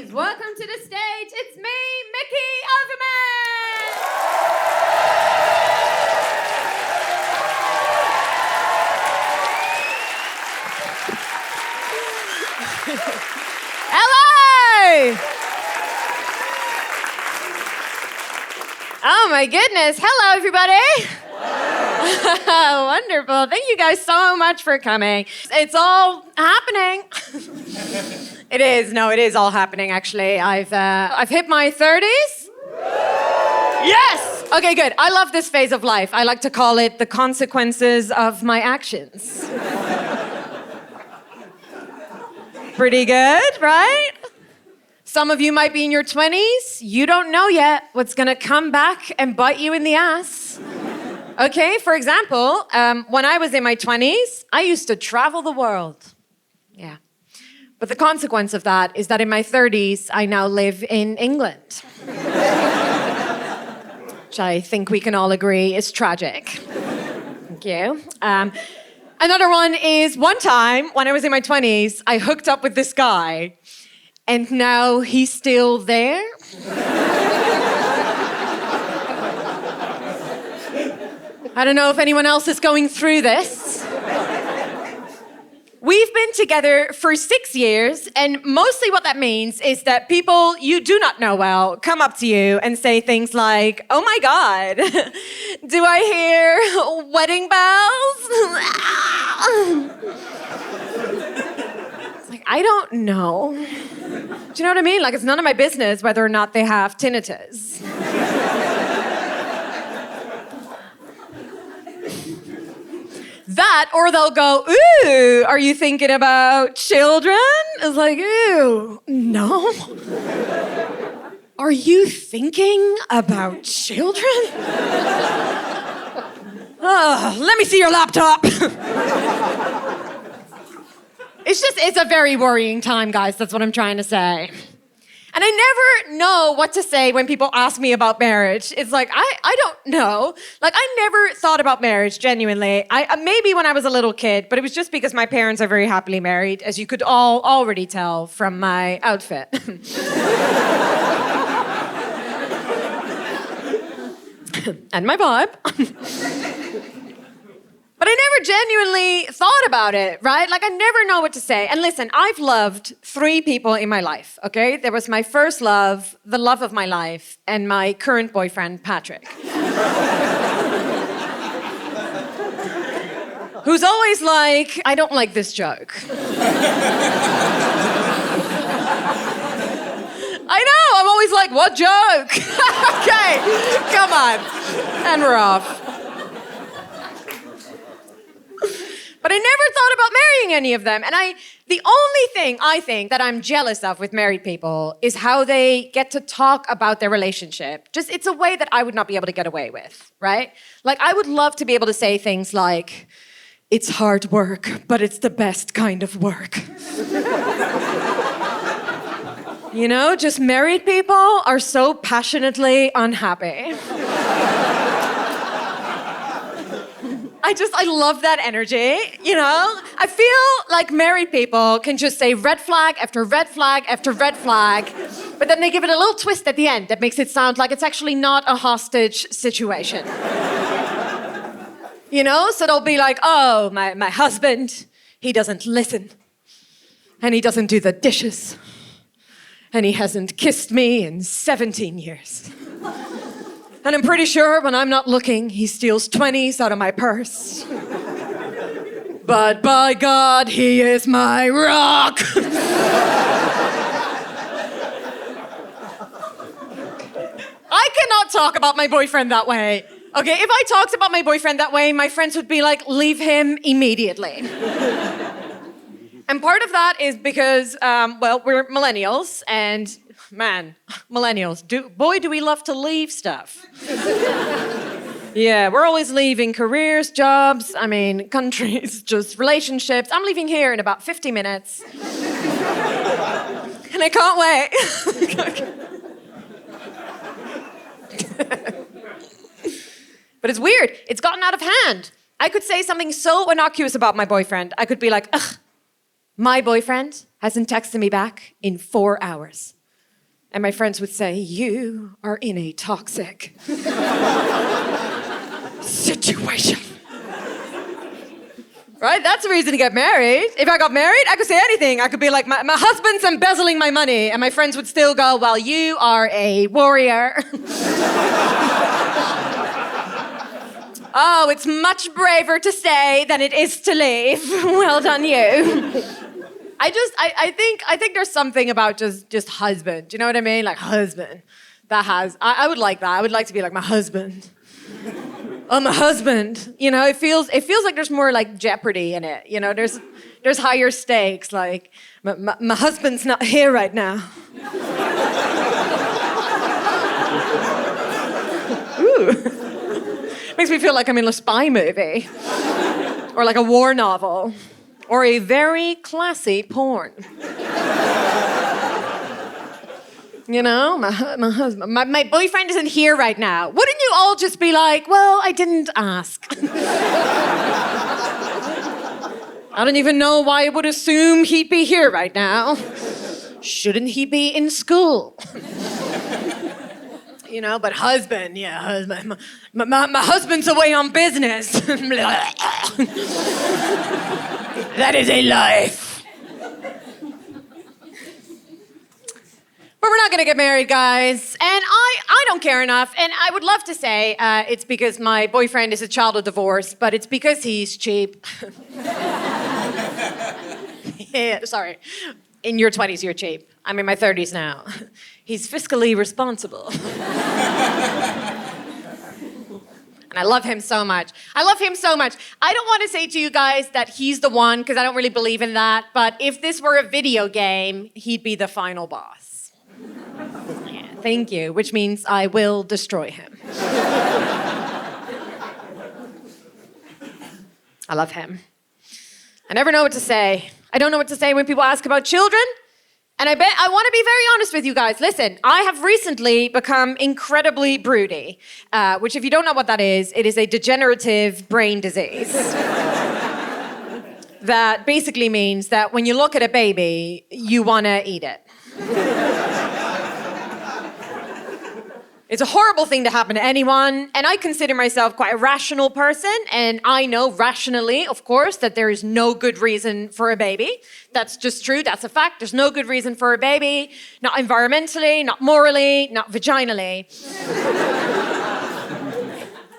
Please welcome to the stage, it's me, Micky Overman! Hello! Oh my goodness, hello everybody! Wonderful, thank you guys so much for coming. It's all happening. It is all happening actually. I've hit my 30s. Yes! Okay, good. I love this phase of life. I like to call it the consequences of my actions. Pretty good, right? Some of you might be in your 20s. You don't know yet what's gonna come back and bite you in the ass. Okay, for example, when I was in my 20s, I used to travel the world. Yeah. But the consequence of that is that in my 30s, I now live in England. Which I think we can all agree is tragic. Thank you. Another one is one time when I was in my 20s, I hooked up with this guy, and now he's still there. I don't know if anyone else is going through this. We've been together for 6 years, and mostly what that means is that people you do not know well come up to you and say things like, "Oh my God, do I hear wedding bells?" It's like, I don't know. Do you know what I mean? Like, it's none of my business whether or not they have tinnitus. That, or they'll go, "Ooh, are you thinking about children?" It's like, "Ooh, no." Are you thinking about children? Oh, let me see your laptop. It's a very worrying time, guys. That's what I'm trying to say. And I never know what to say when people ask me about marriage. It's like, I don't know. Like, I never thought about marriage, genuinely. Maybe when I was a little kid, but it was just because my parents are very happily married, as you could all already tell from my outfit. And my vibe. But I never genuinely thought about it, right? Like, I never know what to say. And listen, I've loved 3 people in my life, okay? There was my first love, the love of my life, and my current boyfriend, Patrick. Who's always like, "I don't like this joke." I know, I'm always like, "What joke?" Okay, come on. And we're off. But I never thought about marrying any of them. And the only thing I think that I'm jealous of with married people is how they get to talk about their relationship. Just, it's a way that I would not be able to get away with, right? Like, I would love to be able to say things like, "It's hard work, but it's the best kind of work." You know, just married people are so passionately unhappy. I love that energy, you know? I feel like married people can just say red flag after red flag after red flag, but then they give it a little twist at the end that makes it sound like it's actually not a hostage situation. You know? So they'll be like, "Oh, my husband, he doesn't listen. And he doesn't do the dishes. And he hasn't kissed me in 17 years. And I'm pretty sure when I'm not looking, he steals 20s out of my purse. But by God, he is my rock." I cannot talk about my boyfriend that way. Okay, if I talked about my boyfriend that way, my friends would be like, "Leave him immediately." And part of that is because, we're millennials, and man, millennials, do we love to leave stuff. Yeah, we're always leaving careers, jobs, countries, just relationships. I'm leaving here in about 50 minutes. And I can't wait. But it's weird. It's gotten out of hand. I could say something so innocuous about my boyfriend. I could be like, "Ugh, my boyfriend hasn't texted me back in 4 hours. And my friends would say, you are in a toxic situation. Right? That's the reason to get married. If I got married, I could say anything. I could be like, my husband's embezzling my money. And my friends would still go, well, you are a warrior. Oh, it's much braver to stay than it is to leave. Well done, you. I think there's something about just husband. Do you know what I mean? Like husband. I would like that. I would like to be like my husband. Oh, my husband. You know, it feels like there's more like jeopardy in it. You know, there's higher stakes. Like my husband's not here right now. Ooh. Makes me feel like I'm in a spy movie. Or like a war novel. Or a very classy porn. You know, my husband, my boyfriend isn't here right now. Wouldn't you all just be like, well, I didn't ask. I don't even know why I would assume he'd be here right now. Shouldn't he be in school? You know, but husband. My husband's away on business. That is a life. But we're not going to get married, guys. And I don't care enough. And I would love to say it's because my boyfriend is a child of divorce, but it's because he's cheap. Yeah, sorry. In your 20s, you're cheap. I'm in my 30s now. He's fiscally responsible. And I love him so much. I don't want to say to you guys that he's the one, because I don't really believe in that. But if this were a video game, he'd be the final boss. Yeah, thank you, which means I will destroy him. I love him. I never know what to say. I don't know what to say when people ask about children. And I want to be very honest with you guys. Listen, I have recently become incredibly broody, which if you don't know what that is, it is a degenerative brain disease. That basically means that when you look at a baby, you want to eat it. It's a horrible thing to happen to anyone, and I consider myself quite a rational person, and I know rationally, of course, that there is no good reason for a baby. That's just true, that's a fact. There's no good reason for a baby, not environmentally, not morally, not vaginally.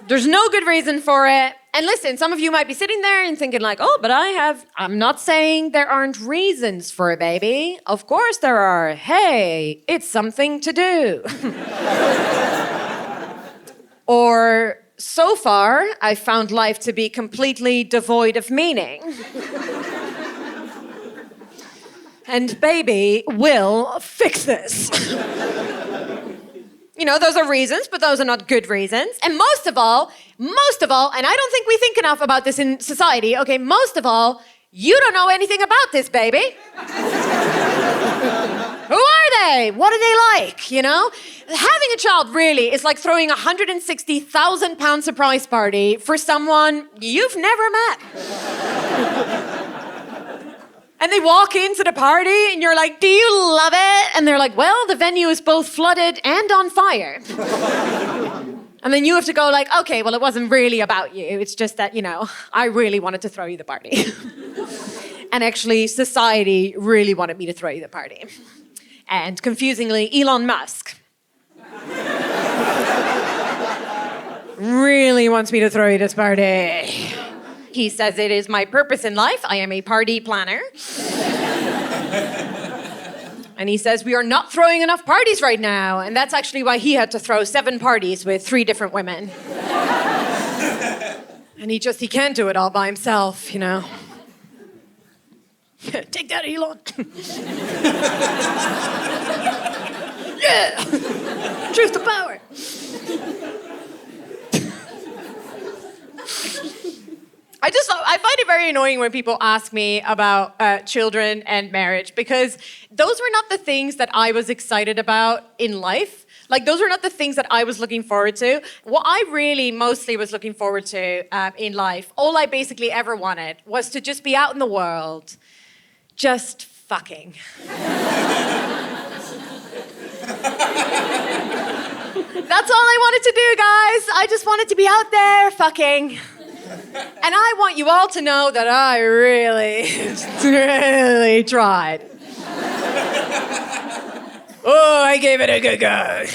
There's no good reason for it. And listen, some of you might be sitting there and thinking like, oh, but I'm not saying there aren't reasons for a baby. Of course there are. Hey, it's something to do. Or, so far, I've found life to be completely devoid of meaning. And baby will fix this. You know, those are reasons, but those are not good reasons. And most of all, and I don't think we think enough about this in society, okay, most of all, you don't know anything about this baby. Who are they? What are they like, you know? Having a child really is like throwing a £160,000 surprise party for someone you've never met. And they walk into the party and you're like, do you love it? And they're like, well, the venue is both flooded and on fire. And then you have to go like, okay, well, it wasn't really about you. It's just that, you know, I really wanted to throw you the party. And actually, society really wanted me to throw you the party. And confusingly, Elon Musk really wants me to throw you this party. He says it is my purpose in life. I am a party planner. And he says we are not throwing enough parties right now. And that's actually why he had to throw 7 parties with 3 different women. And he can't do it all by himself, you know. Take that, Elon. Yeah. Truth to power. I find it very annoying when people ask me about children and marriage, because those were not the things that I was excited about in life. Like, those were not the things that I was looking forward to. What I really mostly was looking forward to in life, all I basically ever wanted was to just be out in the world, just fucking. wanted to do, guys. I just wanted to be out there fucking. And I want you all to know that I really, really tried. Oh, I gave it a good go.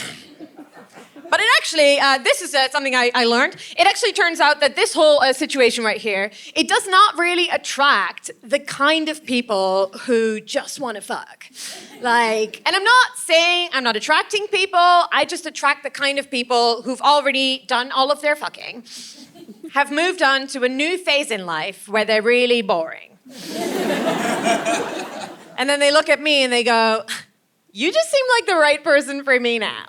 But it actually, this is something I learned. It actually turns out that this whole situation right here, it does not really attract the kind of people who just want to fuck. And I'm not saying I'm not attracting people, I just attract the kind of people who've already done all of their fucking, have moved on to a new phase in life where they're really boring. And then they look at me and they go, you just seem like the right person for me now.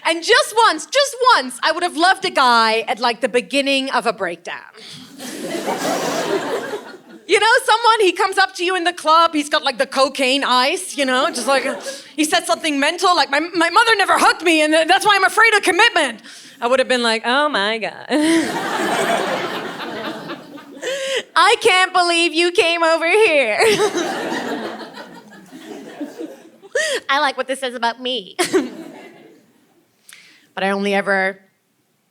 And just once, I would have loved a guy at like the beginning of a breakdown. You know, someone, he comes up to you in the club, he's got like the cocaine ice, you know, just like, he said something mental, like, my mother never hugged me and that's why I'm afraid of commitment. I would have been like, oh my God. I can't believe you came over here. I like what this says about me. But I only ever...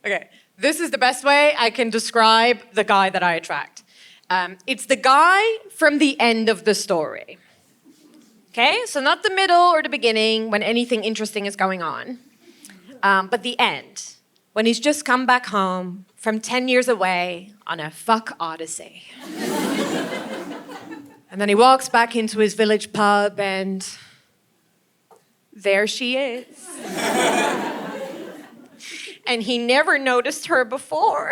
Okay, this is the best way I can describe the guy that I attract. It's the guy from the end of the story. Okay, so not the middle or the beginning when anything interesting is going on, but the end, when he's just come back home from 10 years away on a fuck odyssey. And then he walks back into his village pub and there she is. And he never noticed her before.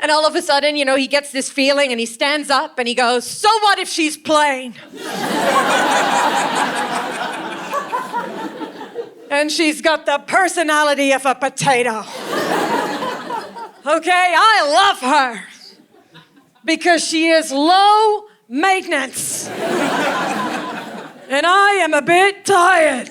And all of a sudden, you know, he gets this feeling and he stands up and he goes, so what if she's plain? And she's got the personality of a potato. Okay, I love her because she is low maintenance. And I am a bit tired.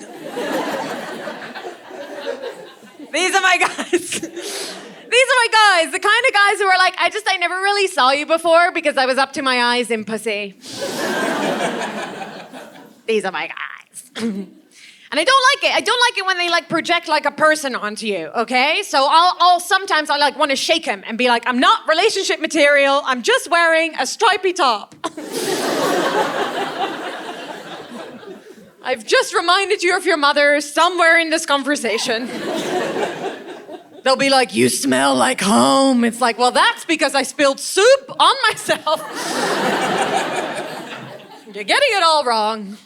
These are my guys. These are my guys, the kind of guys who are like, I never really saw you before because I was up to my eyes in pussy. These are my guys. And I don't like it. I don't like it when they like project like a person onto you, okay? So I'll sometimes I like want to shake him and be like, I'm not relationship material. I'm just wearing a stripy top. I've just reminded you of your mother somewhere in this conversation. They'll be like, you smell like home. It's like, well, that's because I spilled soup on myself. You're getting it all wrong.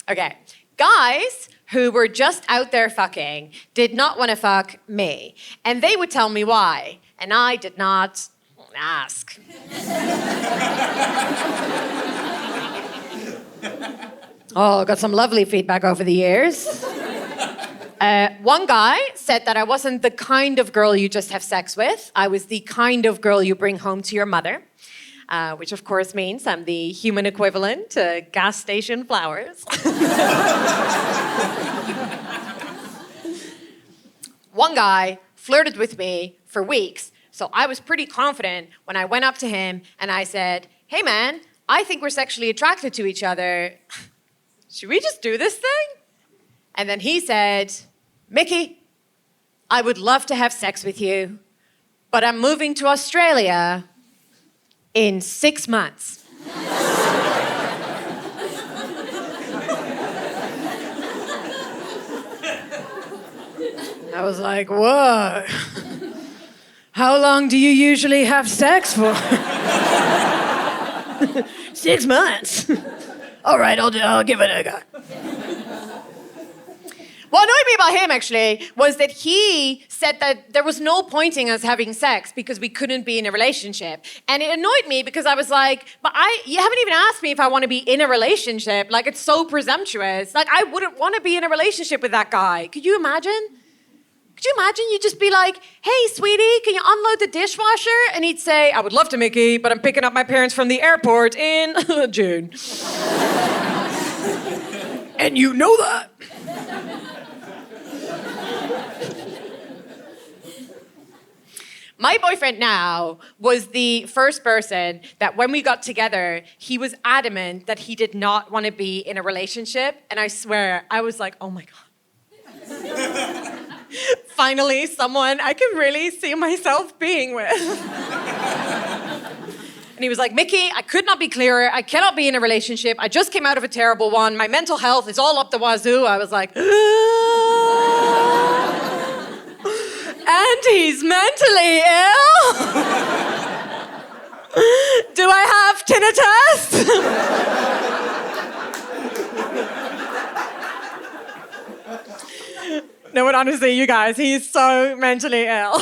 Okay. Guys who were just out there fucking did not want to fuck me. And they would tell me why. And I did not ask. Oh, got some lovely feedback over the years. One guy said that I wasn't the kind of girl you just have sex with. I was the kind of girl you bring home to your mother, which of course means I'm the human equivalent to gas station flowers. One guy flirted with me for weeks, so I was pretty confident when I went up to him and I said, hey man, I think we're sexually attracted to each other. Should we just do this thing? And then he said, Micky, I would love to have sex with you, but I'm moving to Australia in 6 months. I was like, whoa. How long do you usually have sex for? 6 months. All right, I'll give it a go. What annoyed me about him, actually, was that he said that there was no point in us having sex because we couldn't be in a relationship. And it annoyed me because I was like, but you haven't even asked me if I want to be in a relationship. Like, it's so presumptuous. Like, I wouldn't want to be in a relationship with that guy. Could you imagine? Could you imagine you'd just be like, hey, sweetie, can you unload the dishwasher? And he'd say, I would love to, Micky, but I'm picking up my parents from the airport in June. And you know that. My boyfriend now was the first person that when we got together, he was adamant that he did not want to be in a relationship. And I swear, I was like, oh my God. Finally, someone I can really see myself being with. And he was like, Micky, I could not be clearer. I cannot be in a relationship. I just came out of a terrible one. My mental health is all up the wazoo. I was like, and he's mentally ill? Do I have tinnitus? No, but honestly, you guys, he's so mentally ill.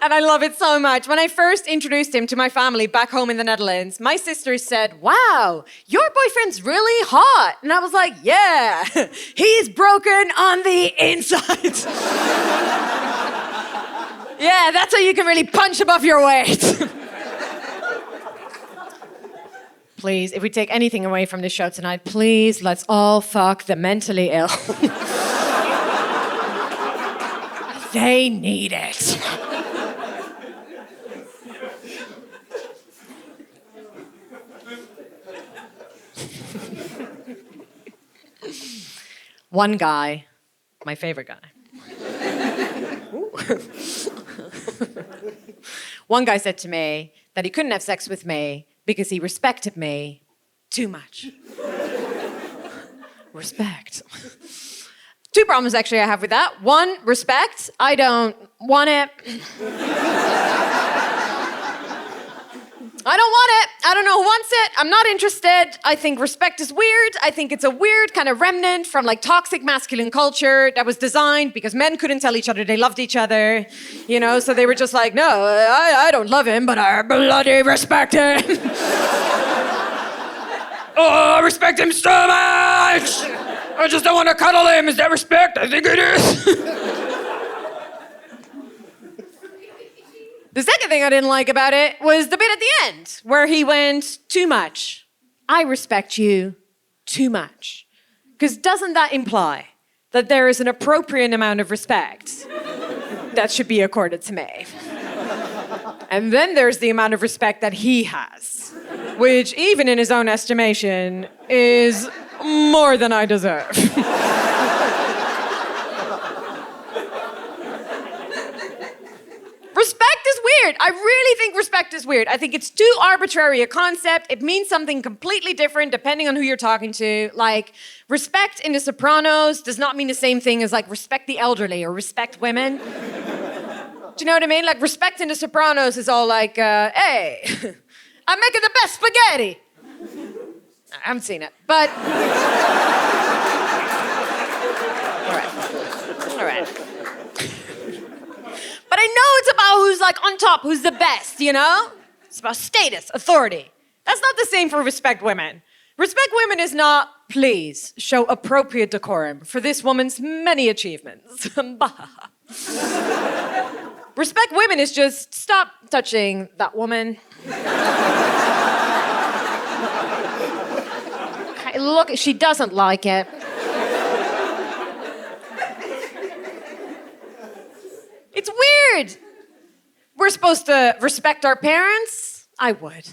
And I love it so much. When I first introduced him to my family back home in the Netherlands, my sister said, wow, your boyfriend's really hot. And I was like, yeah, he's broken on the inside. Yeah, that's how you can really punch above your weight. Please, if we take anything away from this show tonight, please, let's all fuck the mentally ill. They need it. One guy, my favorite guy. One guy said to me that he couldn't have sex with me because he respected me too much. Respect. Two problems actually I have with that. One, respect. I don't want it. I don't want it. I don't know who wants it. I'm not interested. I think respect is weird. I think it's a weird kind of remnant from like toxic masculine culture that was designed because men couldn't tell each other they loved each other. You know, so they were just like, no, I don't love him, but I bloody respect him. Oh, I respect him so much. I just don't want to cuddle him. Is that respect? I think it is. The second thing I didn't like about it was the bit at the end where he went, too much. I respect you too much. Because doesn't that imply that there is an appropriate amount of respect that should be accorded to me? And then there's the amount of respect that he has, which even in his own estimation is more than I deserve. Respect is weird. I really think respect is weird. I think it's too arbitrary a concept. It means something completely different depending on who you're talking to. Like, respect in The Sopranos does not mean the same thing as like respect the elderly or respect women. Do you know what I mean? Like, respect in The Sopranos is all like, hey, I'm making the best spaghetti. I haven't seen it, but... All right. But I know it's about who's like on top, who's the best, you know? It's about status, authority. That's not the same for respect women. Respect women is not, please, show appropriate decorum for this woman's many achievements. Respect women is just stop touching that woman. Okay, look, she doesn't like it. It's weird. We're supposed to respect our parents. I would,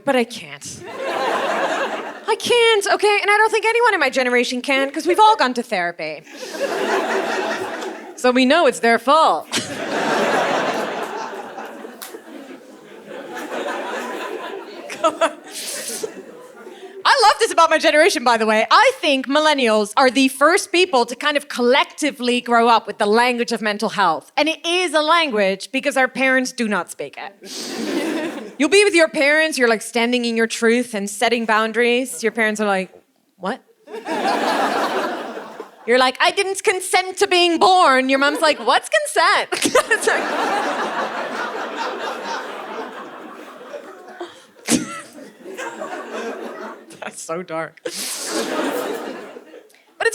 but I can't. I can't, okay? And I don't think anyone in my generation can, because we've all gone to therapy. So we know it's their fault. Come on. I love this about my generation, by the way. I think millennials are the first people to kind of collectively grow up with the language of mental health. And it is a language because our parents do not speak it. You'll be with your parents, you're like standing in your truth and setting boundaries. Your parents are like, what? You're like, I didn't consent to being born. Your mom's like, what's consent? It's like, that's so dark. But it's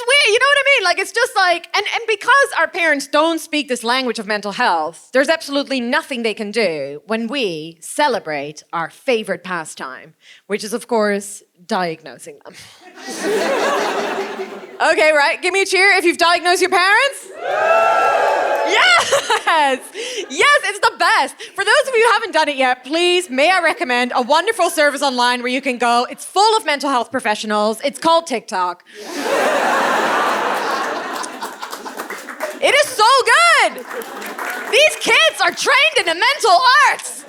weird, you know what I mean? Like, it's just like, and because our parents don't speak this language of mental health, there's absolutely nothing they can do when we celebrate our favorite pastime, which is, of course, diagnosing them. Okay, right? Give me a cheer if you've diagnosed your parents. Yes! Yes, it's the best. For those of you who haven't done it yet, please, may I recommend a wonderful service online where you can go. It's full of mental health professionals. It's called TikTok. It is so good! These kids are trained in the mental arts.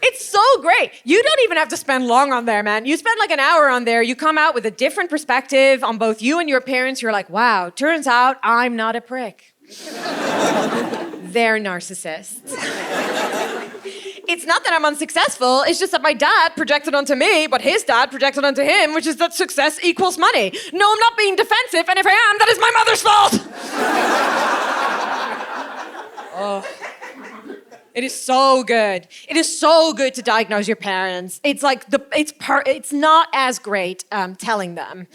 It's so great. You don't even have to spend long on there, man. You spend like an hour on there, you come out with a different perspective on both you and your parents. You're like, wow, turns out I'm not a prick. They're narcissists. It's not that I'm unsuccessful, it's just that my dad projected onto me, but his dad projected onto him, which is that success equals money. No, I'm not being defensive, and if I am, that is my mother's fault. Oh. It is so good. It is so good to diagnose your parents. It's like it's not as great telling them.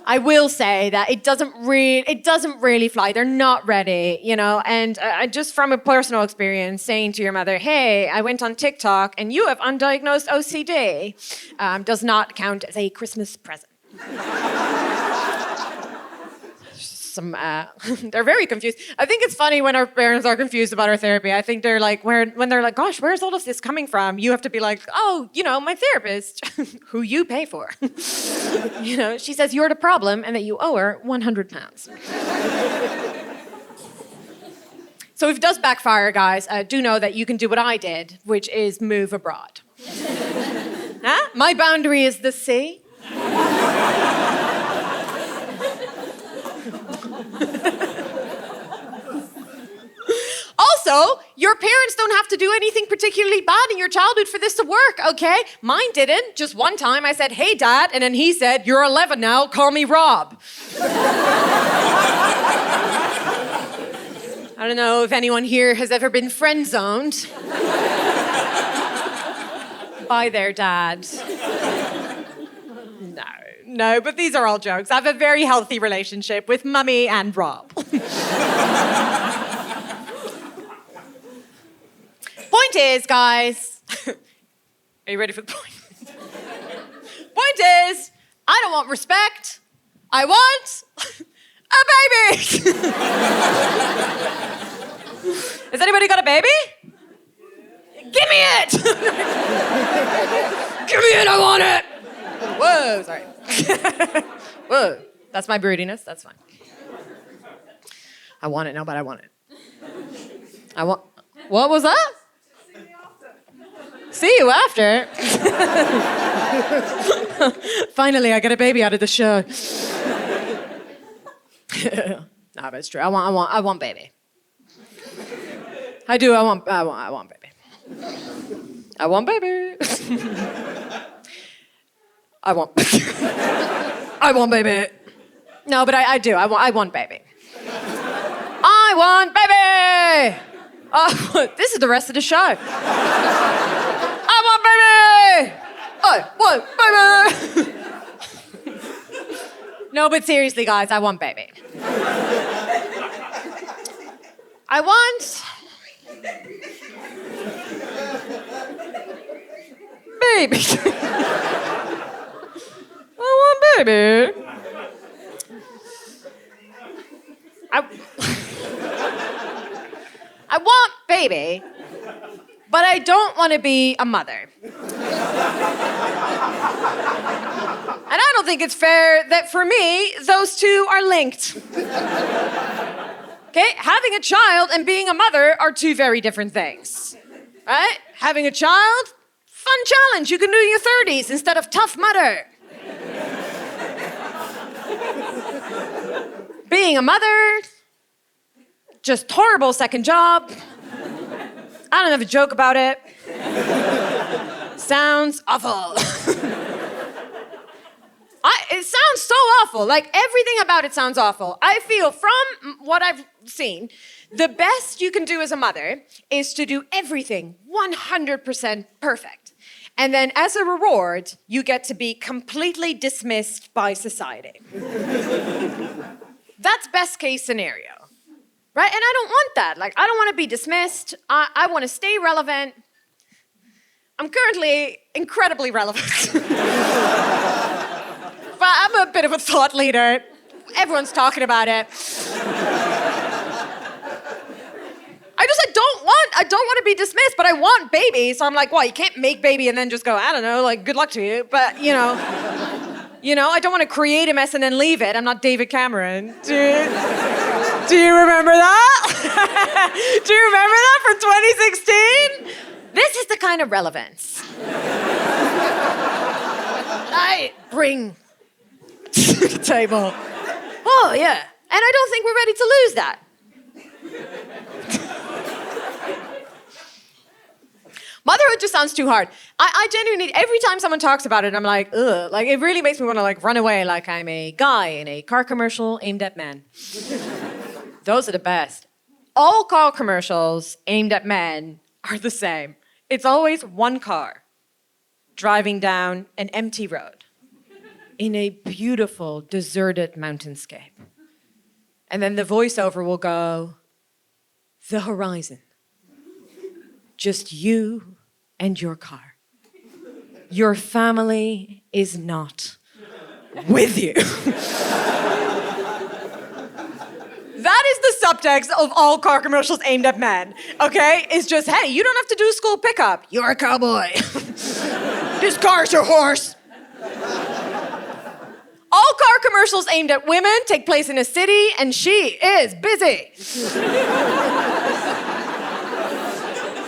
I will say that it doesn't really fly. They're not ready, you know. And just from a personal experience, saying to your mother, "Hey, I went on TikTok and you have undiagnosed OCD," does not count as a Christmas present. They're very confused. I think it's funny when our parents are confused about our therapy. I think they're like, when they're like, gosh, where's all of this coming from? You have to be like, oh, you know, my therapist, who you pay for. You know, she says you're the problem and that you owe her 100 pounds. So if it does backfire, guys, do know that you can do what I did, which is move abroad. Huh? My boundary is the sea. Also, your parents don't have to do anything particularly bad in your childhood for this to work, okay? Mine didn't. Just one time I said, "Hey, Dad," and then he said, "You're 11 now, call me Rob." I don't know if anyone here has ever been friend-zoned by their dad. No, but these are all jokes. I have a very healthy relationship with Mummy and Rob. Point is, guys, are you ready for the point? Point is, I don't want respect. I want a baby. Has anybody got a baby? Give me it. Give me it, I want it. Whoa, sorry. Whoa, that's my broodiness, that's fine. I want it, no, but I want it. What was that? See you after. Finally, I get a baby out of the show. No, but it's true. I want baby. I do. I want baby. I want baby. I want baby. No, but I do. I want baby. I want baby. Oh, this is the rest of the show. I want baby. I want baby. No, but seriously, guys, I want baby. I want baby. I want baby. I want baby, but I don't want to be a mother. And I don't think it's fair that for me, those two are linked. Okay? Having a child and being a mother are two very different things. Right? Having a child, fun challenge you can do in your 30s instead of tough mother. Being a mother, just horrible second job. I don't have a joke about it. Sounds awful. It sounds so awful. Like, everything about it sounds awful. I feel, from what I've seen, the best you can do as a mother is to do everything 100% perfect. And then, as a reward, you get to be completely dismissed by society. That's best case scenario. Right? And I don't want that. Like, I don't want to be dismissed. I want to stay relevant. I'm currently incredibly relevant. But I'm a bit of a thought leader. Everyone's talking about it. I don't want to be dismissed, but I want baby. So I'm like, well, you can't make baby and then just go, I don't know, like, good luck to you. But, I don't want to create a mess and then leave it. I'm not David Cameron. Do you remember that? Do you remember that from 2016? This is the kind of relevance I bring to the table. Oh, yeah. And I don't think we're ready to lose that. Motherhood just sounds too hard. I genuinely, every time someone talks about it, I'm like, ugh. Like, it really makes me want to, like, run away like I'm a guy in a car commercial aimed at men. Those are the best. All car commercials aimed at men are the same. It's always one car driving down an empty road in a beautiful, deserted mountainscape. And then the voiceover will go, the horizon. Just you and your car. Your family is not with you. That is the subtext of all car commercials aimed at men, okay? It's just, hey, you don't have to do school pickup. You're a cowboy. This car's your horse. All car commercials aimed at women take place in a city, and she is busy.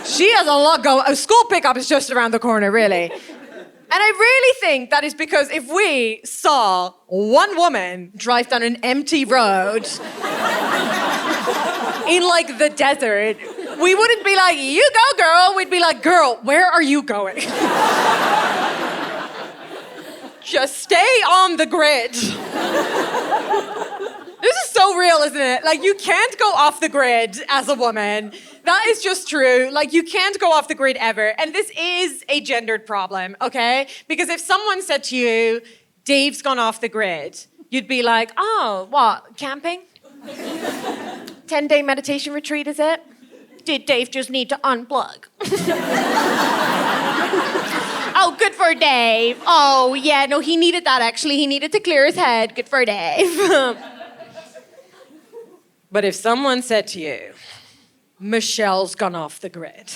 She has a lot going. A school pickup is just around the corner, really. And I really think that is because if we saw one woman drive down an empty road in, like, the desert, we wouldn't be like, you go, girl. We'd be like, girl, where are you going? Just stay on the grid. This is so real, isn't it? Like, you can't go off the grid as a woman. That is just true. Like, you can't go off the grid ever. And this is a gendered problem, okay? Because if someone said to you, Dave's gone off the grid, you'd be like, oh, what, camping? 10-day meditation retreat, is it? Did Dave just need to unplug? Oh, good for Dave. Oh, yeah, no, he needed that, actually. He needed to clear his head. Good for Dave. But if someone said to you, Michelle's gone off the grid,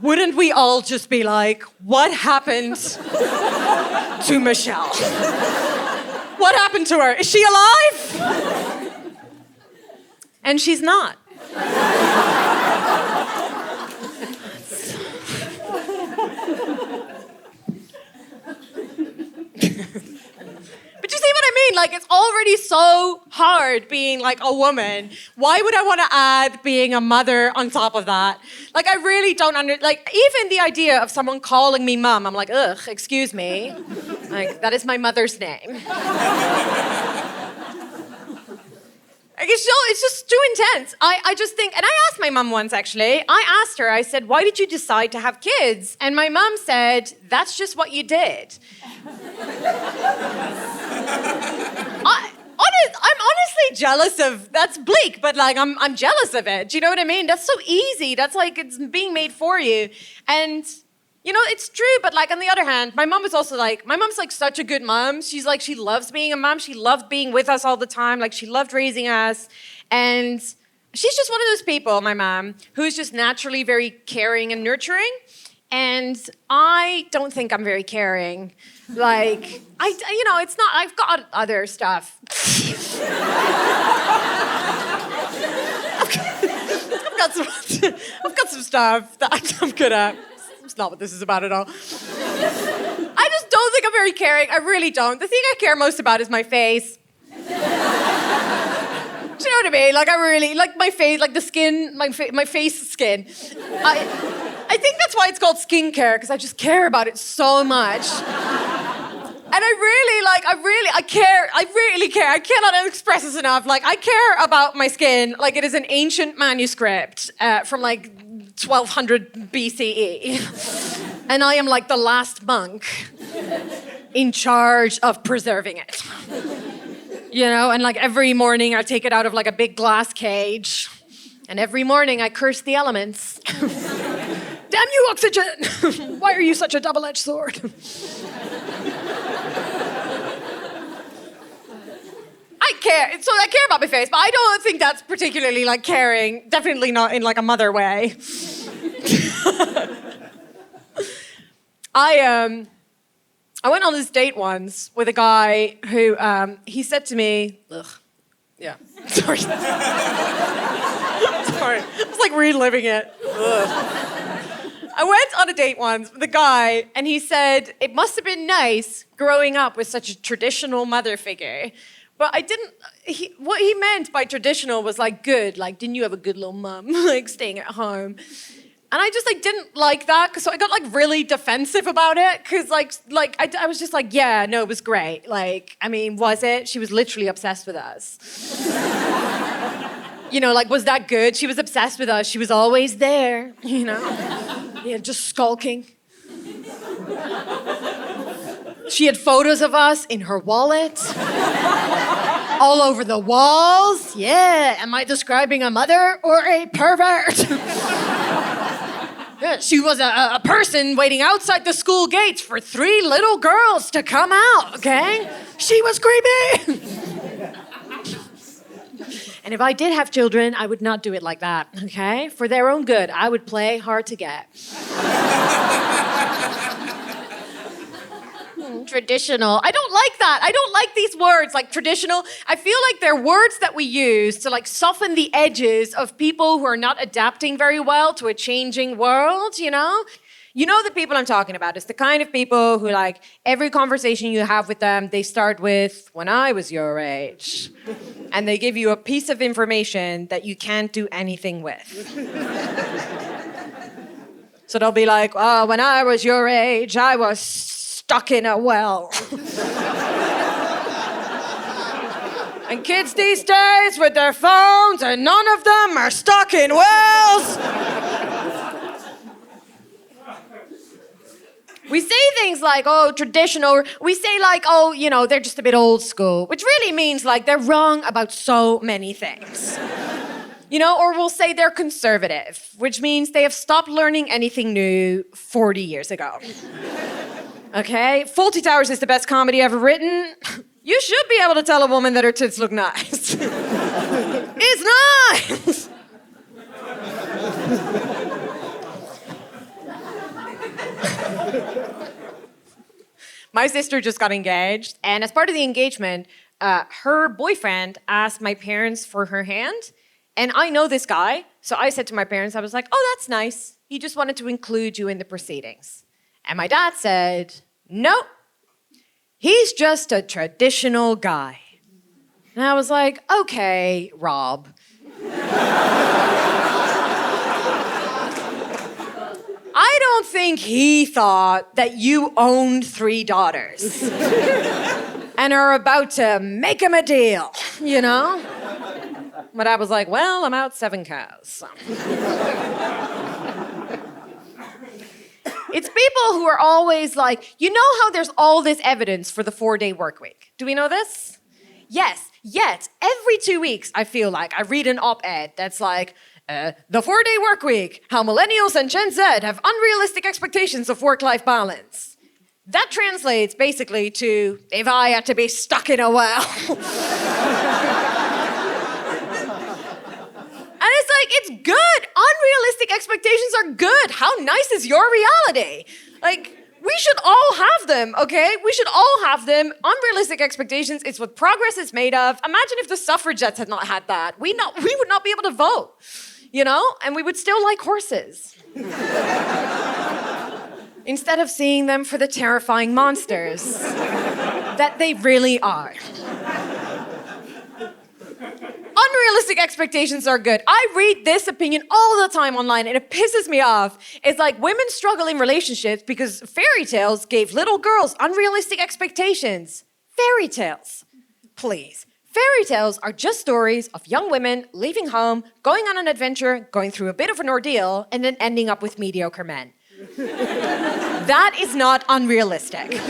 wouldn't we all just be like, what happened to Michelle? What happened to her? Is she alive? And she's not. But you see what I mean? Like, it's already so hard being, like, a woman. Why would I want to add being a mother on top of that? Like, I really don't even the idea of someone calling me mum, I'm like, ugh, excuse me. Like, that is my mother's name. Like, it's just too intense. I just think, and I asked my mum once, actually. I asked her, I said, why did you decide to have kids? And my mum said, that's just what you did. I'm honestly jealous of, that's bleak, but like, I'm jealous of it. Do you know what I mean? That's so easy. That's like, it's being made for you. And, you know, it's true, but like, on the other hand, my mom's like such a good mom. She's like, she loves being a mom. She loved being with us all the time. Like, she loved raising us. And she's just one of those people, my mom, who's just naturally very caring and nurturing. And I don't think I'm very caring. Like, it's not, I've got other stuff. I've got some stuff that I'm good at. It's not what this is about at all. I just don't think I'm very caring. I really don't. The thing I care most about is my face. Do you know what I mean? Like, I really, like my face, like the skin, my face skin. I think that's why it's called skincare, because I just care about it so much. And I really care. I cannot express this enough. Like, I care about my skin like it is an ancient manuscript from like 1200 BCE. And I am like the last monk in charge of preserving it. You know, and like every morning I take it out of like a big glass cage. And every morning I curse the elements. Damn you, oxygen! Why are you such a double-edged sword? care. So I care about my face, but I don't think that's particularly like caring. Definitely not in like a mother way. I went on this date once with a guy who he said to me, yeah, sorry. Sorry, I was like reliving it. I went on a date once with a guy, and he said it must have been nice growing up with such a traditional mother figure. But I didn't, what he meant by traditional was like good, like didn't you have a good little mum, like staying at home? And I just like didn't like that, so I got like really defensive about it, because I was just like, yeah, no, it was great. Like, I mean, was it? She was literally obsessed with us. You know, like, was that good? She was obsessed with us. She was always there, you know? Yeah, just skulking. She had photos of us in her wallet. All over the walls. Yeah, am I describing a mother or a pervert? Yeah, she was a person waiting outside the school gates for 3 little girls to come out, okay? She was creepy. And if I did have children, I would not do it like that, okay? For their own good, I would play hard to get. Traditional. I don't like that. I don't like these words, like traditional. I feel like they're words that we use to like soften the edges of people who are not adapting very well to a changing world, you know? You know the people I'm talking about. It's the kind of people who like every conversation you have with them, they start with, when I was your age. And they give you a piece of information that you can't do anything with. So they'll be like, oh, when I was your age, I was stuck in a well. And kids these days with their phones, and none of them are stuck in wells. We say things like, oh, traditional. We say like, oh, you know, they're just a bit old school, which really means like they're wrong about so many things. You know, or we'll say they're conservative, which means they have stopped learning anything new 40 years ago. Okay? Fawlty Towers is the best comedy ever written. You should be able to tell a woman that her tits look nice. It's nice! My sister just got engaged, and as part of the engagement, her boyfriend asked my parents for her hand, and I know this guy, so I said to my parents, I was like, oh, that's nice. He just wanted to include you in the proceedings. And my dad said, nope, he's just a traditional guy. And I was like, okay, Rob. I don't think he thought that you owned 3 daughters and are about to make him a deal, you know? But I was like, well, I'm out 7 cows. So. It's people who are always like, you know how there's all this evidence for the 4-day work week? Do we know this? Yes, yet every 2 weeks, I feel like I read an op-ed that's like, the 4-day work week, how millennials and Gen Z have unrealistic expectations of work-life balance. That translates basically to, if I had to be stuck in a well. And it's like, it's good. Unrealistic expectations are good. How nice is your reality? Like, we should all have them, okay? We should all have them. Unrealistic expectations, it's what progress is made of. Imagine if the suffragettes had not had that. We would not be able to vote, you know? And we would still like horses. Instead of seeing them for the terrifying monsters that they really are. Unrealistic expectations are good. I read this opinion all the time online and it pisses me off. It's like women struggle in relationships because fairy tales gave little girls unrealistic expectations. Fairy tales. Please. Fairy tales are just stories of young women leaving home, going on an adventure, going through a bit of an ordeal, and then ending up with mediocre men. That is not unrealistic.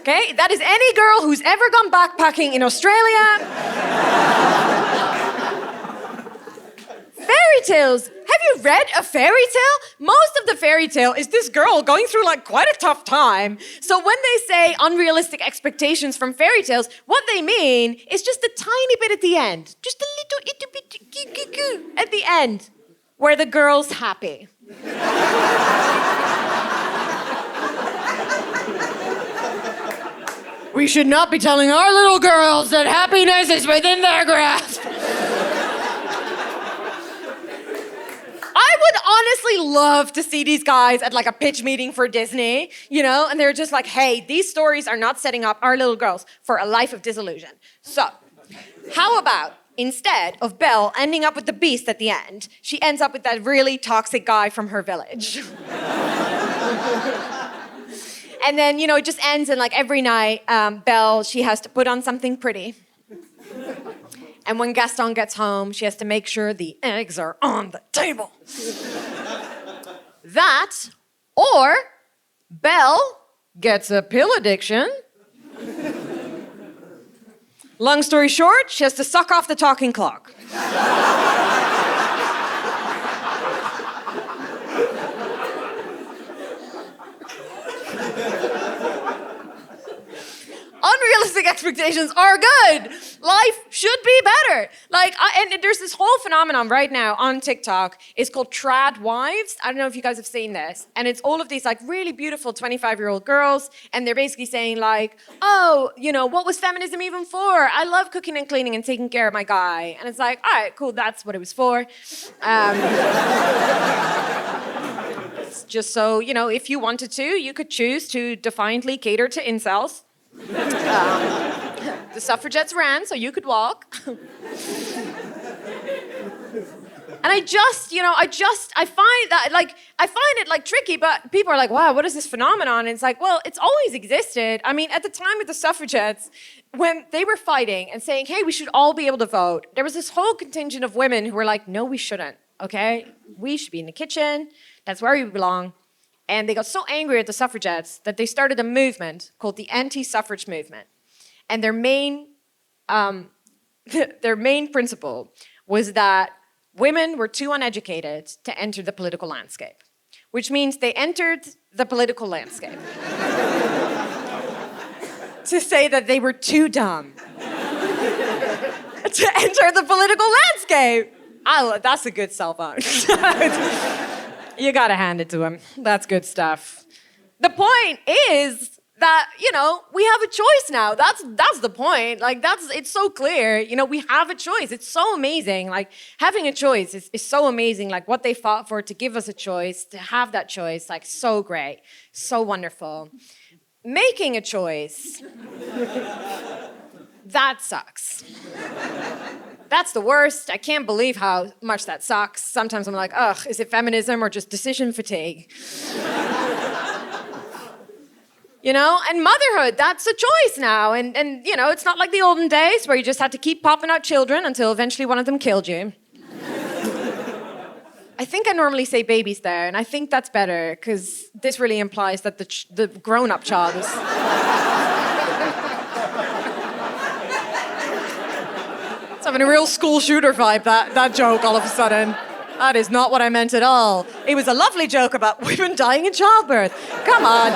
Okay, that is any girl who's ever gone backpacking in Australia. Fairy tales. Have you read a fairy tale? Most of the fairy tale is this girl going through like quite a tough time. So when they say unrealistic expectations from fairy tales, what they mean is just a tiny bit at the end. Just a little itty bitty at the end, where the girl's happy. We should not be telling our little girls that happiness is within their grasp. I would honestly love to see these guys at like a pitch meeting for Disney, you know, and they're just like, hey, these stories are not setting up our little girls for a life of disillusion. So, how about instead of Belle ending up with the beast at the end, she ends up with that really toxic guy from her village. And then, you know, it just ends and like every night, Belle, she has to put on something pretty. And when Gaston gets home, she has to make sure the eggs are on the table. That, or Belle gets a pill addiction. Long story short, she has to suck off the talking clock. Unrealistic expectations are good. Life should be better. And there's this whole phenomenon right now on TikTok. It's called trad wives. I don't know if you guys have seen this. And it's all of these like really beautiful 25-year-old girls. And they're basically saying like, oh, you know, what was feminism even for? I love cooking and cleaning and taking care of my guy. And it's like, all right, cool, that's what it was for. It's just so, you know, if you wanted to, you could choose to defiantly cater to incels. The suffragettes ran so you could walk. And I find it like tricky, but people are like, wow, what is this phenomenon? And it's like, well, it's always existed. I mean, at the time of the suffragettes, when they were fighting and saying, hey, we should all be able to vote, there was this whole contingent of women who were like, no, we shouldn't, okay? We should be in the kitchen. That's where we belong. And they got so angry at the suffragettes that they started a movement called the anti-suffrage movement. And their main principle was that women were too uneducated to enter the political landscape, which means they entered the political landscape to say that they were too dumb to enter the political landscape. That's a good cell phone. You gotta hand it to him. That's good stuff. The point is that, you know, we have a choice now. That's the point. Like, it's so clear. You know, we have a choice. It's so amazing. Like, having a choice is so amazing. Like, what they fought for to give us a choice, to have that choice, like, so great, so wonderful. Making a choice, that sucks. That's the worst. I can't believe how much that sucks. Sometimes I'm like, ugh, is it feminism or just decision fatigue? You know, and motherhood, that's a choice now. And you know, it's not like the olden days where you just had to keep popping out children until eventually one of them killed you. I think I normally say babies there, and I think that's better because this really implies that the grown-up child is... having a real school shooter vibe, that joke all of a sudden. That is not what I meant at all. It was a lovely joke about women dying in childbirth. Come on.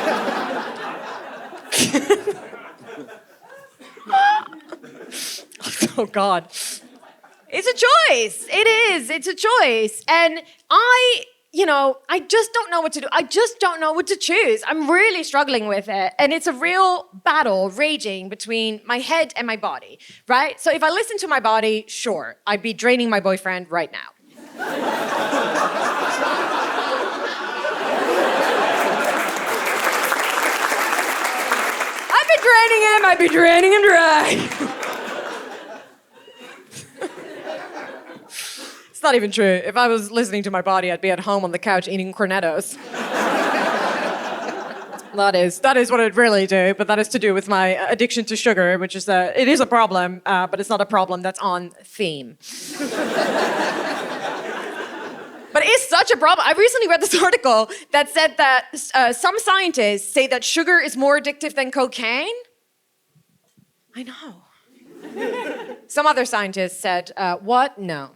Oh, God. It's a choice. It is. It's a choice. And I just don't know what to do. I just don't know what to choose. I'm really struggling with it. And it's a real battle raging between my head and my body, right? So if I listen to my body, sure, I'd be draining my boyfriend right now. I'd be draining him dry. It's not even true. If I was listening to my body, I'd be at home on the couch eating cornettos. That is what I'd really do, but that is to do with my addiction to sugar, which is it is a problem, but it's not a problem that's on theme. But it is such a problem. I recently read this article that said that some scientists say that sugar is more addictive than cocaine. I know. Some other scientists said, what? No.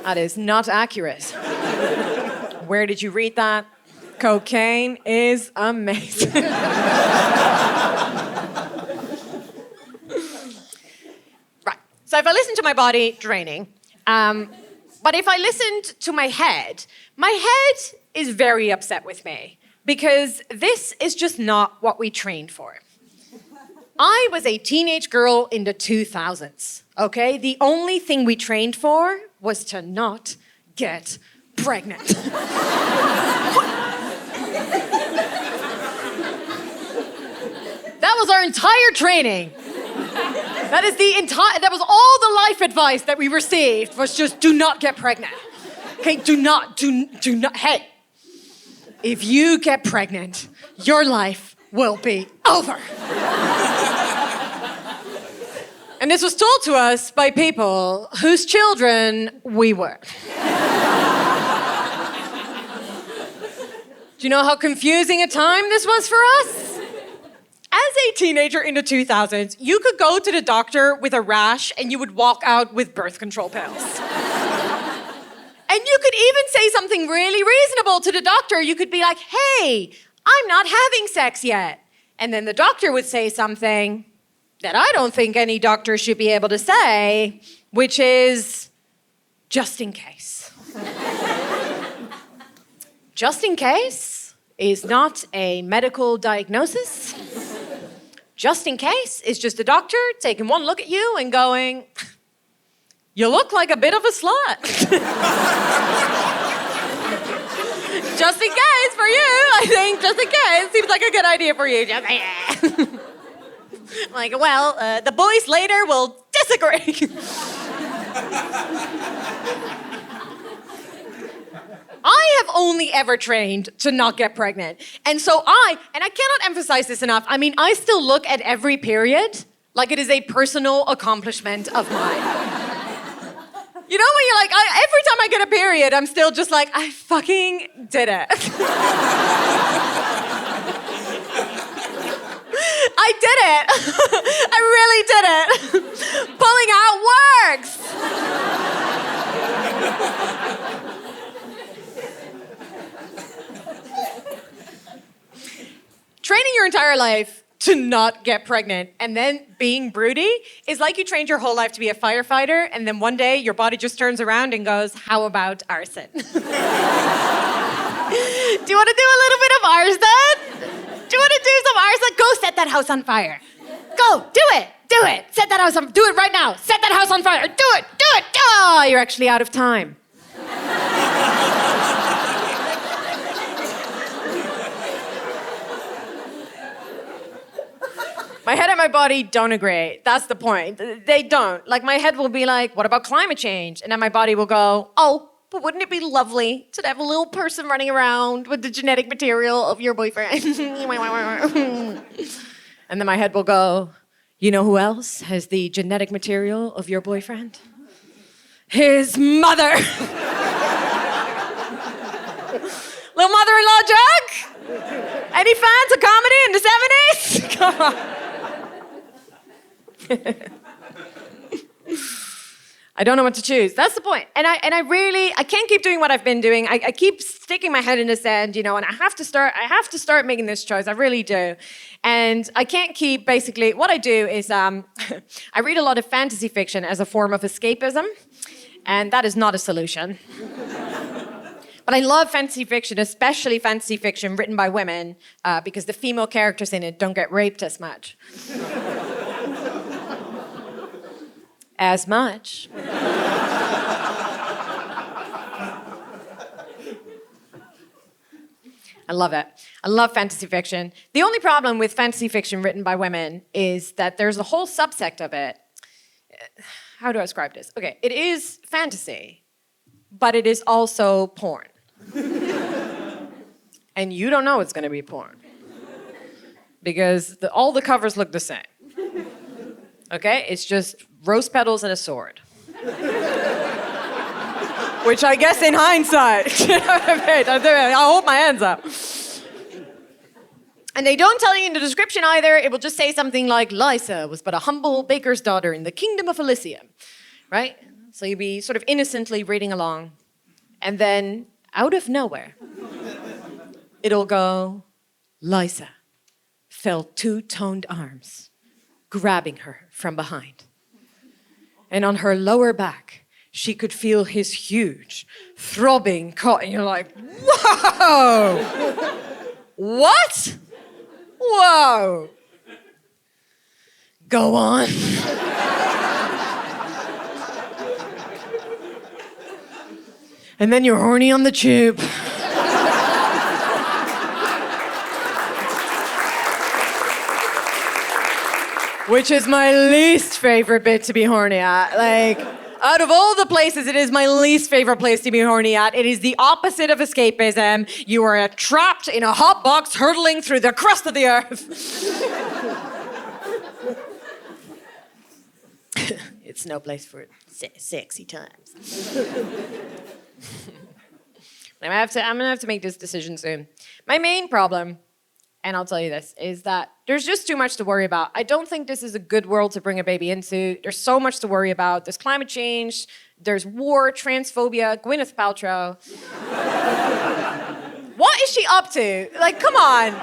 That is not accurate. Where did you read that? Cocaine is amazing. Right. So if I listen to my body, draining. But if I listened to my head is very upset with me because this is just not what we trained for. I was a teenage girl in the 2000s, okay? The only thing we trained for was to not get pregnant. That was our entire training. That was all the life advice that we received was just do not get pregnant. Okay, do not, hey, if you get pregnant, your life will be over. And this was told to us by people whose children we were. Do you know how confusing a time this was for us? As a teenager in the 2000s, you could go to the doctor with a rash and you would walk out with birth control pills. And you could even say something really reasonable to the doctor. You could be like, hey, I'm not having sex yet. And then the doctor would say something that I don't think any doctor should be able to say, which is, just in case. Just in case is not a medical diagnosis. Just in case is just a doctor taking one look at you and going, you look like a bit of a slut. Just in case for you, I think, just in case. Seems like a good idea for you. Just, yeah. Like, well, the boys later will disagree. I have only ever trained to not get pregnant. And so I cannot emphasize this enough, I mean, I still look at every period like it is a personal accomplishment of mine. You know when you're like, every time I get a period, I'm still just like, I fucking did it. I did it. I really did it. Pulling out works. Training your entire life to not get pregnant and then being broody is like you trained your whole life to be a firefighter and then one day your body just turns around and goes, how about arson? Do you want to do a little bit of arson? Do you want to do some arson? Go set that house on fire. Go, do it. Set that house on, do it right now. Set that house on fire. Do it. Oh, you're actually out of time. My head and my body don't agree. That's the point. They don't. Like, my head will be like, what about climate change? And then my body will go, oh, but wouldn't it be lovely to have a little person running around with the genetic material of your boyfriend? And then my head will go, you know who else has the genetic material of your boyfriend? His mother. Little mother-in-law joke? Any fans of comedy in the 70s? Come on. I don't know what to choose. That's the point. And I can't keep doing what I've been doing. I keep sticking my head in the sand, and I have to start making this choice. I really do. And I can't keep, basically, what I do is I read a lot of fantasy fiction as a form of escapism, and that is not a solution. But I love fantasy fiction, especially fantasy fiction written by women, because the female characters in it don't get raped as much. As much. I love it. I love fantasy fiction. The only problem with fantasy fiction written by women is that there's a whole subsect of it. How do I describe this? Okay, it is fantasy, but it is also porn. And you don't know it's going to be porn. Because all the covers look the same. Okay? It's just rose petals and a sword. Which I guess in hindsight, you know what I mean? I'll hold my hands up. And they don't tell you in the description either. It will just say something like, Lysa was but a humble baker's daughter in the kingdom of Elysium. Right? So you'd be sort of innocently reading along. And then, out of nowhere, it'll go, Liza felt two-toned arms grabbing her from behind. And on her lower back, she could feel his huge, throbbing cock. And you're like, whoa! What? Whoa! Go on. And then you're horny on the tube. Which is my least favorite bit to be horny at. Like, out of all the places, it is my least favorite place to be horny at. It is the opposite of escapism. You are trapped in a hot box hurtling through the crust of the earth. It's no place for sexy times. I'm gonna have to make this decision soon. My main problem, and I'll tell you this, is that there's just too much to worry about. I don't think this is a good world to bring a baby into. There's so much to worry about. There's climate change, there's war, transphobia, Gwyneth Paltrow. What is she up to? Like, come on.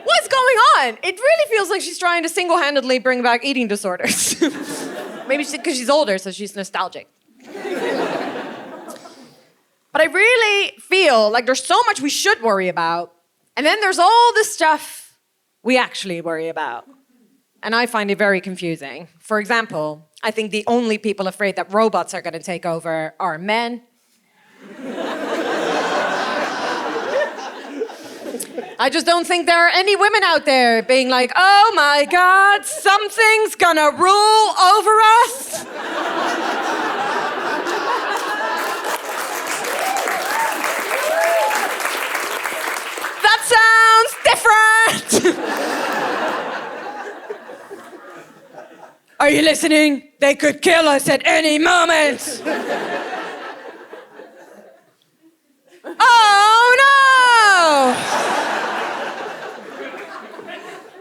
What's going on? It really feels like she's trying to single-handedly bring back eating disorders. Maybe because she's older, so she's nostalgic. But I really feel like there's so much we should worry about, and then there's all this stuff we actually worry about. And I find it very confusing. For example, I think the only people afraid that robots are going to take over are men. I just don't think there are any women out there being like, oh my God, something's gonna rule over us. That sounds different. Are you listening? They could kill us at any moment. Oh no!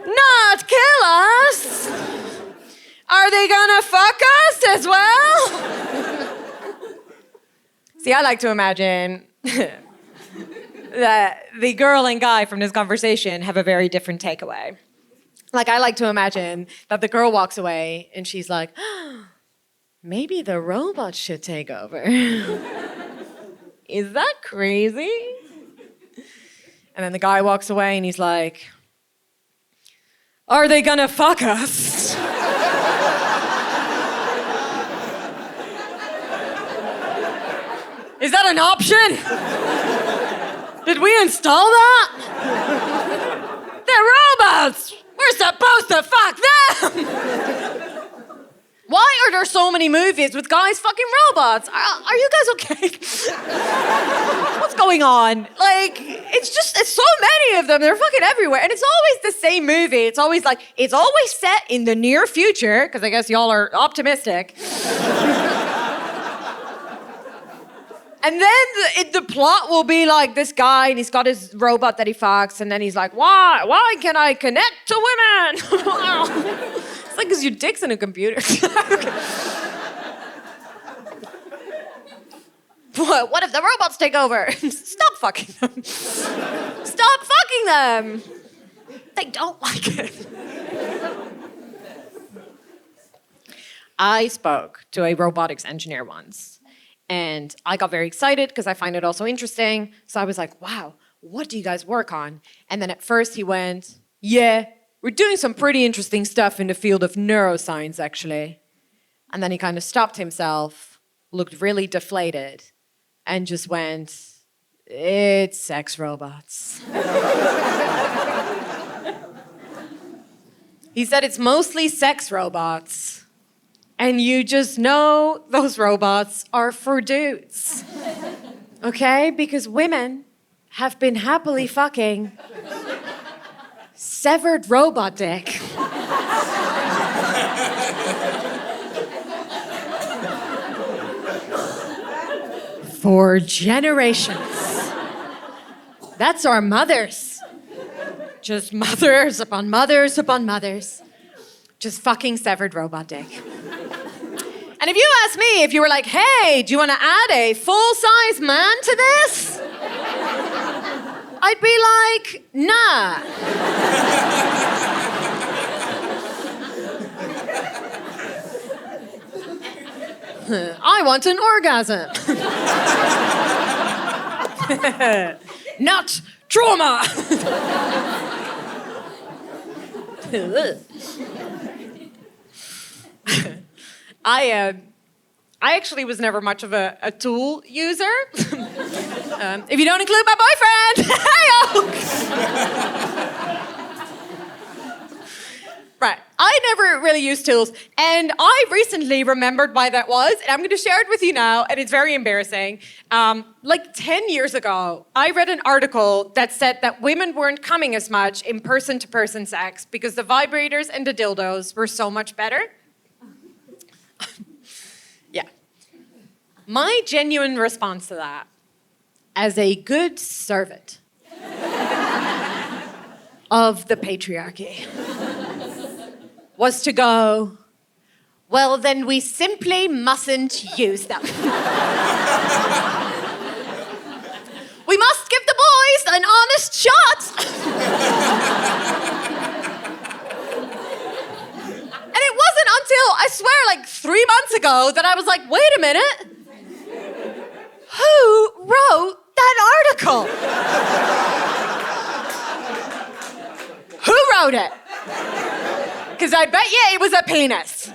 Not kill us? Are they gonna fuck us as well? See, I like to imagine that the girl and guy from this conversation have a very different takeaway. Like, I like to imagine that the girl walks away and she's like, oh, maybe the robots should take over. Is that crazy? And then the guy walks away and he's like, are they gonna fuck us? Is that an option? Did we install that? They're robots! We're supposed to fuck them! Why are there so many movies with guys fucking robots? Are you guys okay? What's going on? Like, it's so many of them. They're fucking everywhere. And it's always the same movie. It's always set in the near future, because I guess y'all are optimistic. And then the plot will be like this guy, and he's got his robot that he fucks, and then he's like, why can I connect to women? It's like, because your dick's in a computer. What if the robots take over? Stop fucking them. Stop fucking them. They don't like it. I spoke to a robotics engineer once, and I got very excited because I find it also interesting. So I was like, wow, what do you guys work on? And then at first he went, yeah, we're doing some pretty interesting stuff in the field of neuroscience, actually. And then he kind of stopped himself, looked really deflated, and just went, it's sex robots. He said it's mostly sex robots. And you just know those robots are for dudes. Okay? Because women have been happily fucking severed robot dick. For generations. That's our mothers. Just mothers upon mothers upon mothers. Just fucking severed robot dick. And if you asked me, if you were like, hey, do you want to add a full-size man to this? I'd be like, nah. I want an orgasm. Not trauma. I actually was never much of a tool user. If you don't include my boyfriend, hey-o! Right, I never really used tools, and I recently remembered why that was, and I'm going to share it with you now, and it's very embarrassing. Like 10 years ago, I read an article that said that women weren't coming as much in person-to-person sex because the vibrators and the dildos were so much better. Yeah. My genuine response to that, as a good servant of the patriarchy, was to go, well, then we simply mustn't use them. We must give the boys an honest shot. And it wasn't until, I swear, like 3 months ago that I was like, wait a minute. Who wrote that article? Who wrote it? Because I bet you it was a penis.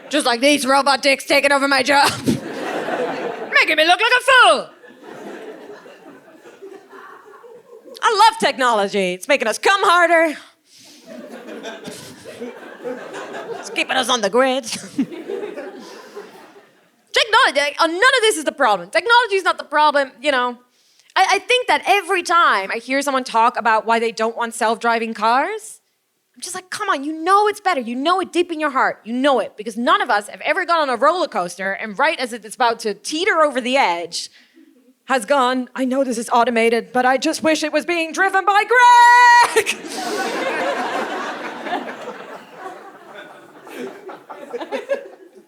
Just like these robot dicks taking over my job. Making me look like a fool. I love technology. It's making us come harder. It's keeping us on the grid. Technology, none of this is the problem. Technology is not the problem, you know. I think that every time I hear someone talk about why they don't want self-driving cars, I'm just like, come on, you know it's better. You know it deep in your heart. You know it. Because none of us have ever gone on a roller coaster and right as it's about to teeter over the edge, has gone, I know this is automated, but I just wish it was being driven by Greg!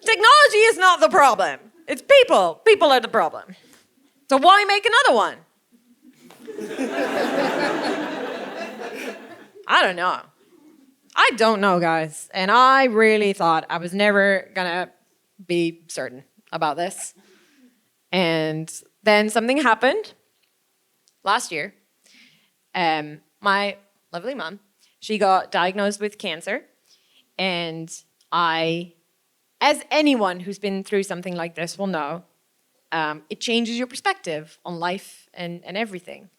Technology is not the problem. It's people. People are the problem. So why make another one? I don't know. I don't know, guys. And I really thought I was never gonna be certain about this. And then something happened last year. My lovely mom, she got diagnosed with cancer. And I, as anyone who's been through something like this will know, it changes your perspective on life and everything.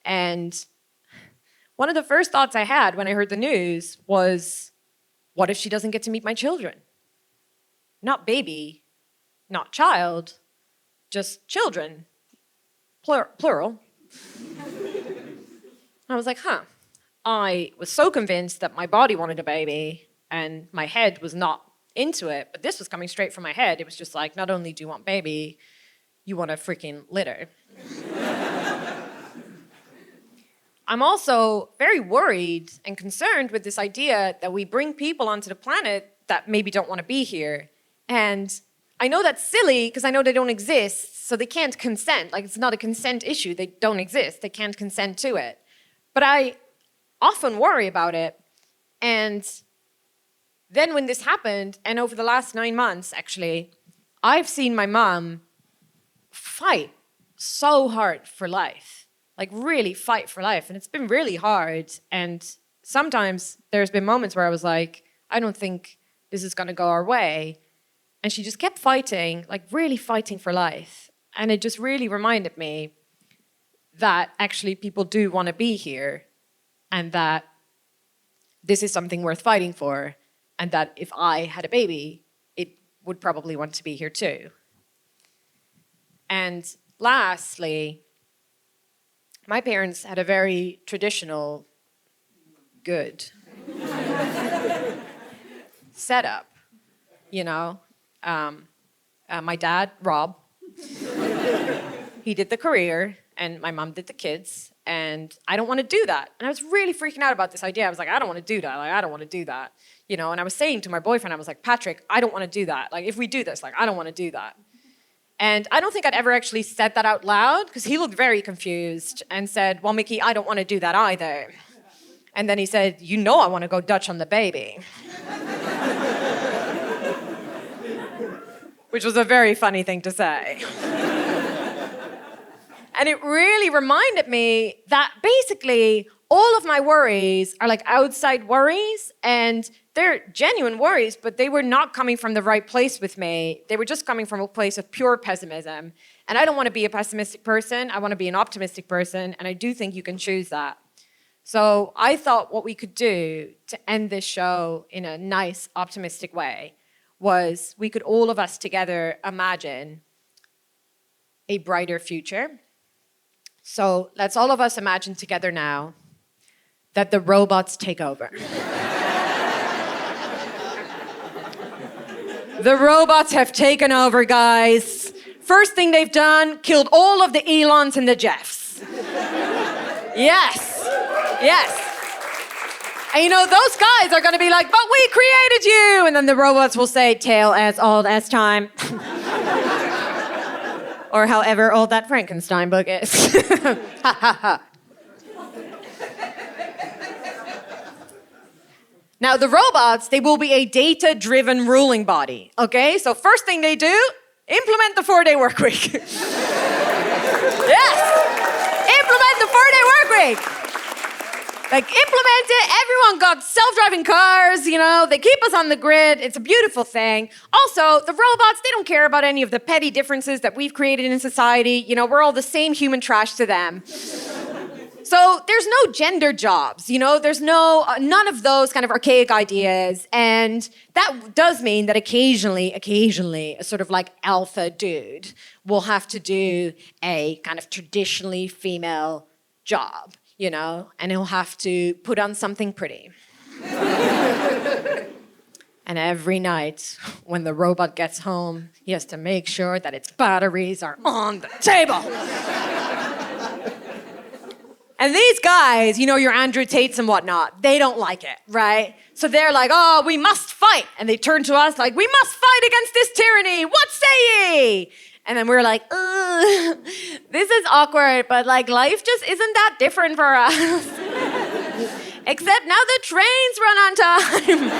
And one of the first thoughts I had when I heard the news was, what if she doesn't get to meet my children? Not baby, not child, just children, plural. I was like, I was so convinced that my body wanted a baby and my head was not into it, but this was coming straight from my head. It was just like, not only do you want baby, you want a freaking litter. I'm also very worried and concerned with this idea that we bring people onto the planet that maybe don't want to be here. And I know that's silly because I know they don't exist, so they can't consent. Like, it's not a consent issue. They don't exist. They can't consent to it. But I often worry about it. And then when this happened, and over the last 9 months, actually, I've seen my mom fight so hard for life. Like, really fight for life. And it's been really hard. And sometimes there's been moments where I was like, I don't think this is going to go our way. And she just kept fighting, like really fighting for life. And it just really reminded me that actually people do want to be here and that this is something worth fighting for. And that if I had a baby, it would probably want to be here too. And lastly, my parents had a very traditional, good setup, you know. My dad, Rob, he did the career and my mom did the kids, and I don't want to do that. And I was really freaking out about this idea. I was like, I don't want to do that. Like, I don't want to do that. You know, and I was saying to my boyfriend, I was like, Patrick, I don't want to do that. Like, if we do this, like, I don't want to do that. And I don't think I'd ever actually said that out loud because he looked very confused and said, well, Mickey, I don't want to do that either. And then he said, you know I want to go Dutch on the baby. Which was a very funny thing to say. And it really reminded me that basically all of my worries are like outside worries, and they're genuine worries, but they were not coming from the right place with me. They were just coming from a place of pure pessimism. And I don't want to be a pessimistic person. I want to be an optimistic person, and I do think you can choose that. So I thought what we could do to end this show in a nice, optimistic way was we could all of us together imagine a brighter future. So let's all of us imagine together now that the robots take over. The robots have taken over, guys. First thing they've done, killed all of the Elons and the Jeffs. Yes. Yes. And you know, those guys are going to be like, but we created you. And then the robots will say, tale as old as time. Or however old that Frankenstein book is. Ha ha ha. Now, the robots, they will be a data-driven ruling body, okay? So first thing they do, implement the 4-day work week. Yes! Implement the 4-day work week. Like, implement it. Everyone got self-driving cars, you know. They keep us on the grid. It's a beautiful thing. Also, the robots, they don't care about any of the petty differences that we've created in society. You know, we're all the same human trash to them. So there's no gender jobs, you know. There's none of those kind of archaic ideas. And that does mean that occasionally, a sort of like alpha dude will have to do a kind of traditionally female job. You know, and he'll have to put on something pretty. And every night when the robot gets home, he has to make sure that its batteries are on the table. And these guys, you know, your Andrew Tates and whatnot, they don't like it, right? So they're like, oh, we must fight. And they turn to us like, we must fight against this tyranny. What say ye? And then we're like, this is awkward, but like life just isn't that different for us. Except now the trains run on time.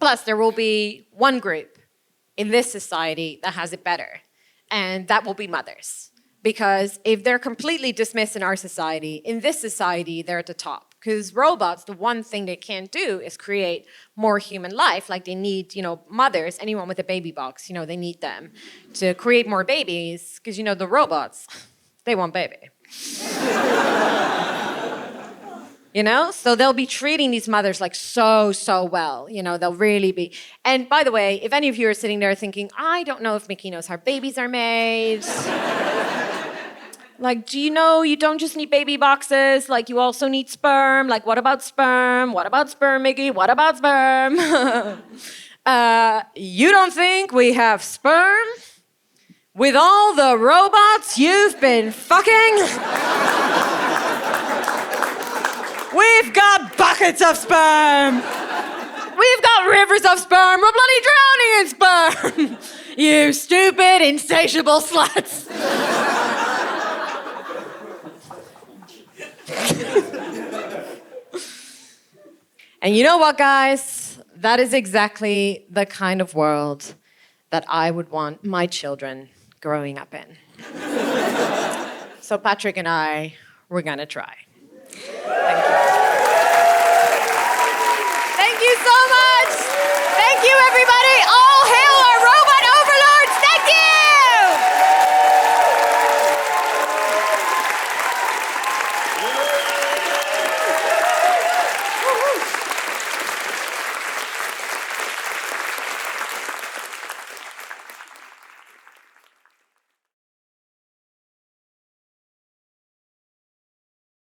Plus, there will be one group in this society that has it better, and that will be mothers. Because if they're completely dismissed in our society, in this society, they're at the top. Because robots, the one thing they can't do is create more human life. Like they need, you know, mothers, anyone with a baby box, you know, they need them to create more babies. Because, you know, the robots, they want baby. You know? So they'll be treating these mothers like so well. You know, they'll really be. And by the way, if any of you are sitting there thinking, I don't know if Mickey knows how babies are made. Like, do you know you don't just need baby boxes? Like, you also need sperm. Like, what about sperm? What about sperm, Mickey? What about sperm? You don't think we have sperm? With all the robots you've been fucking? We've got buckets of sperm. We've got rivers of sperm. We're bloody drowning in sperm. You stupid, insatiable sluts. And you know what, guys? That is exactly the kind of world that I would want my children growing up in. So Patrick and I, we're gonna try.